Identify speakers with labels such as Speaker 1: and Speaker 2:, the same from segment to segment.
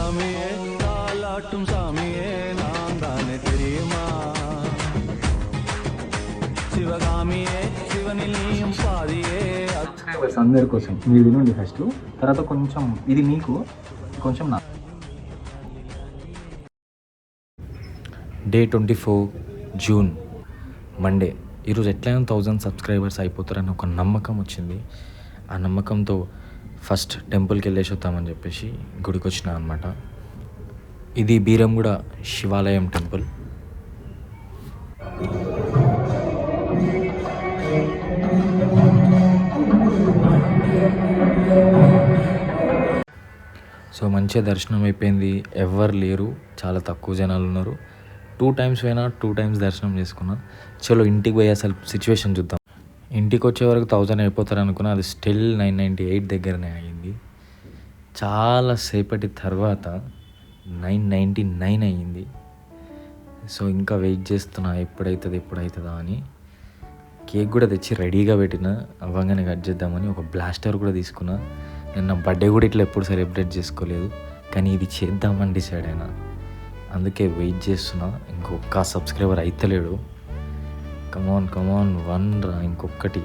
Speaker 1: அபிராமியே தாலாட்டும் சாமியே நான் தானே தெரியுமா శివగామియే శివనిలయం పాదియే.
Speaker 2: సబ్స్క్రైబర్స్ అందరి కోసం మీరు వినండి ఫస్ట్, తర్వాత కొంచెం ఇది మీకు కొంచెం నా.
Speaker 3: Day 24 June Monday. ఈరోజు ఎట్లయినా 1000 సబ్స్క్రైబర్స్ అయిపోతారని ఒక నమ్మకం వచ్చింది. ఆ నమ్మకంతో ఫస్ట్ టెంపుల్కి వెళ్ళేసి వద్దామని చెప్పేసి గుడికి వచ్చినా అనమాట. ఇది బీరంగూడ శివాలయం టెంపుల్. సో మంచిగా దర్శనం అయిపోయింది. ఎవ్వరు లేరు, చాలా తక్కువ జనాలు ఉన్నారు. 2 times పోయినా 2 times దర్శనం చేసుకున్నా. చలో ఇంటికి పోయి అసలు సిచ్యువేషన్ చూద్దాం. ఇంటికి వచ్చే వరకు 1000 అయిపోతారు అనుకున్నా, అది స్టిల్ 998 దగ్గరనే అయింది. చాలాసేపటి తర్వాత 999 అయ్యింది. సో ఇంకా వెయిట్ చేస్తున్నా ఎప్పుడవుతుందా అని. కేక్ కూడా తెచ్చి రెడీగా పెట్టిన, అవ్వగానే కట్ చేద్దామని. ఒక బ్లాస్టర్ కూడా తీసుకున్నా. నేను నా బర్త్డే కూడా ఇట్లా ఎప్పుడు సెలబ్రేట్ చేసుకోలేదు, కానీ ఇది చేద్దామని డిసైడ్ అయినా. అందుకే వెయిట్ చేస్తున్నా. ఇంకొక సబ్స్క్రైబర్ అయితలేడు. కమాన్ 1 రా, ఇంకొక్కటే.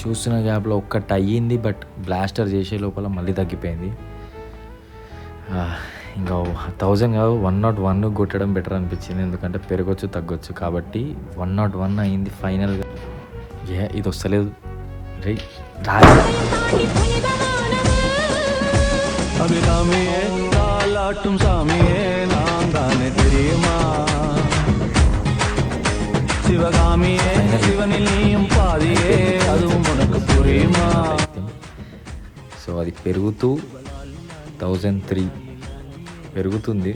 Speaker 3: చూస్తున్న గ్యాప్లో ఒక్కటి అయ్యింది, బట్ బ్లాస్టర్ చేసే లోపల మళ్ళీ తగ్గిపోయింది. ఇంకా 1000 కాదు 101 కొట్టడం బెటర్ అనిపించింది, ఎందుకంటే పెరగొచ్చు తగ్గొచ్చు కాబట్టి. 101 అయింది ఫైనల్గా. ఇది వస్తలేదు.
Speaker 1: அபிராமியே தாலாட்டும் சாமியே நான் தானே தெரியுமா శివగామియే శివనిలయం పాదియే அதுவும் உனக்கு புரியுமா.
Speaker 3: సో అది పెరుగుతూ 1003 పెరుగుతుంది.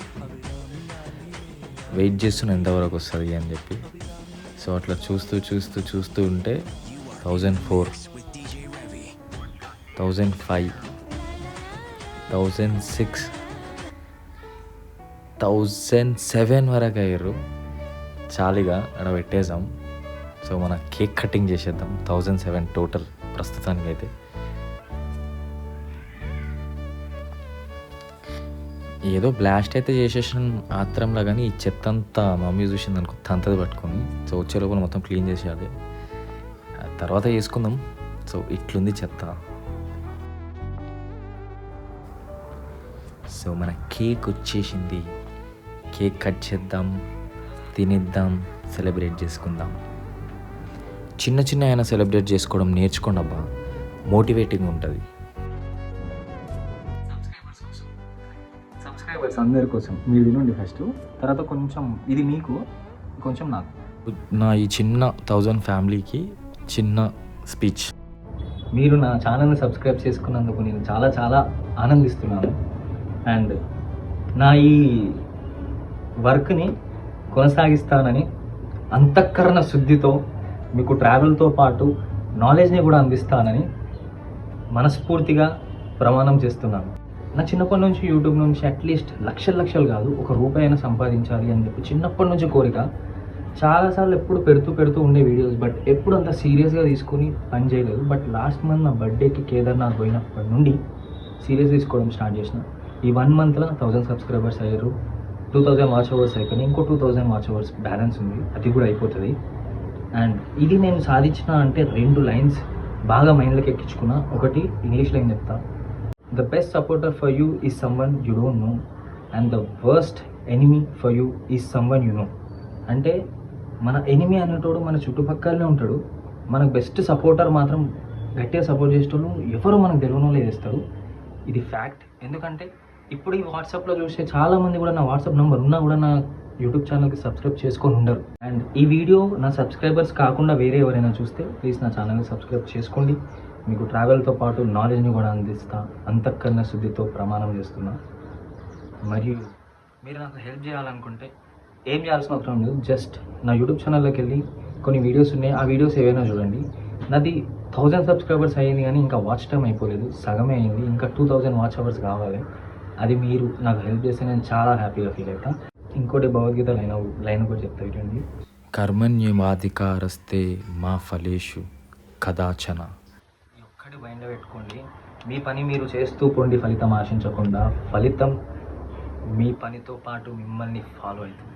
Speaker 3: వెయిట్ చేస్తున్నా ఎంతవరకు వస్తుంది అని చెప్పి. సో అట్లా చూస్తూ ఉంటే 1004, 1005, 1006, 1007 వరకు అయ్యారు. చాలిగా అక్కడ పెట్టేసాం. సో మన కేక్ కటింగ్ చేసేద్దాం. 1007 టోటల్ ప్రస్తుతానికి అయితే. ఏదో బ్లాస్ట్ అయితే చేసేసాను ఆత్రంలా, కానీ ఈ చెత్త అంతా మమ్మీ చూసింది అనుకో, తంతది పట్టుకొని. సో వచ్చే లోపల మొత్తం క్లీన్ చేసేయాలి, తర్వాత చేసుకుందాం. సో ఇట్లుంది చెత్త. సో మన కేక్ వచ్చేసింది. కేక్ కట్ చేద్దాం, తినేద్దాం, సెలబ్రేట్ చేసుకుందాం. చిన్న అయినా సెలబ్రేట్ చేసుకోవడం నేర్చుకోండి అబ్బా, మోటివేటింగ్ ఉంటుంది.
Speaker 2: సబ్స్క్రైబర్స్ అందరి కోసం మీరు వినండి ఫస్ట్, తర్వాత కొంచెం ఇది మీకు కొంచెం నాకు.
Speaker 3: నా ఈ చిన్న 1000 ఫ్యామిలీకి చిన్న స్పీచ్.
Speaker 2: మీరు నా ఛానల్ని సబ్స్క్రైబ్ చేసుకున్నందుకు నేను చాలా ఆనందిస్తున్నాను. అండ్ నా ఈ వర్క్ని కొనసాగిస్తానని అంతఃకరణ శుద్ధితో మీకు ట్రావెల్తో పాటు నాలెడ్జ్ని కూడా అందిస్తానని మనస్ఫూర్తిగా ప్రమాణం చేస్తున్నాను. నా చిన్నప్పటి నుంచి యూట్యూబ్ నుంచి అట్లీస్ట్ లక్షలు కాదు, ₹1 అయినా సంపాదించాలి అని చెప్పి చిన్నప్పటి నుంచి కోరిక. చాలాసార్లు ఎప్పుడు పెడుతూ ఉండే వీడియోస్, బట్ ఎప్పుడు అంత సీరియస్గా తీసుకొని పని చేయలేదు. బట్ లాస్ట్ మంత్ నా బర్త్డేకి కేదార్నాథ్ పోయినప్పటి నుండి సీరియస్ తీసుకోవడం స్టార్ట్ చేసిన. ఈ 1 monthలో 1000 సబ్స్క్రైబర్స్ అయ్యారు, 2000 వాచ్ అవర్స్ అయిపోయినాయి. ఇంకో 2000 వాచ్ అవర్స్ బ్యాలెన్స్ ఉంది, అది కూడా అయిపోతుంది. అండ్ ఇది నేను సాధించిన అంటే 2 lines బాగా మైండ్లోకి ఎక్కించుకున్నా. ఒకటి ఇంగ్లీష్లో ఏం చెప్తా, the best supporter for you is someone you don't know and the worst enemy for you is someone you know. అంటే మన ఎనిమీ అనేటోడు మన చుట్టుపక్కలనే ఉంటాడు, మనకు బెస్ట్ సపోర్టర్ మాత్రం గట్టిగా సపోర్ట్ చేసేటోళ్ళు ఎవరు మనకు తెలియని వాళ్ళు వేస్తారు. ఇది ఫ్యాక్ట్. ఎందుకంటే ఇప్పుడు ఈ వాట్సాప్లో చూసే చాలామంది కూడా నా వాట్సాప్ నెంబర్ ఉన్నా కూడా నా యూట్యూబ్ ఛానల్కి సబ్స్క్రైబ్ చేసుకొని ఉండరు. అండ్ ఈ వీడియో నా సబ్స్క్రైబర్స్ కాకుండా వేరే ఎవరైనా చూస్తే ప్లీజ్ నా ఛానల్ని సబ్స్క్రైబ్ చేసుకోండి. మీకు ట్రావెల్తో పాటు నాలెడ్జ్ని కూడా అందిస్తా, అంతఃకరణ శుద్ధితో ప్రమాణం చేస్తున్నా. మరియు మీరు నాకు హెల్ప్ చేయాలనుకుంటే ఏం చేయాల్సిన అవసరం లేదు, జస్ట్ నా యూట్యూబ్ ఛానల్లోకి వెళ్ళి కొన్ని వీడియోస్ ఉన్నాయి, ఆ వీడియోస్ ఏవైనా చూడండి. నాది 1000 సబ్స్క్రైబర్స్ అయ్యింది, కానీ ఇంకా వాచ్ టైం అయిపోలేదు, సగమే అయింది. ఇంకా 2000 వాచ్ అవర్స్ కావాలి. అది మీరు నాకు హెల్ప్ చేస్తే నేను చాలా హ్యాపీగా ఫీల్ అవుతాను. ఇంకోటి భగవద్గీత లైన్ కూడా చెప్తా ఏంటండి,
Speaker 3: కర్మణ్యమాధికారస్తే మా ఫలేషు కదాచన.
Speaker 2: ఈ ఒక్కటి మైండ్లో పెట్టుకోండి. మీ పని మీరు చేస్తూ పోండి, ఫలితం ఆశించకుండా. ఫలితం మీ పనితో పాటు మిమ్మల్ని ఫాలో అవుతుంది.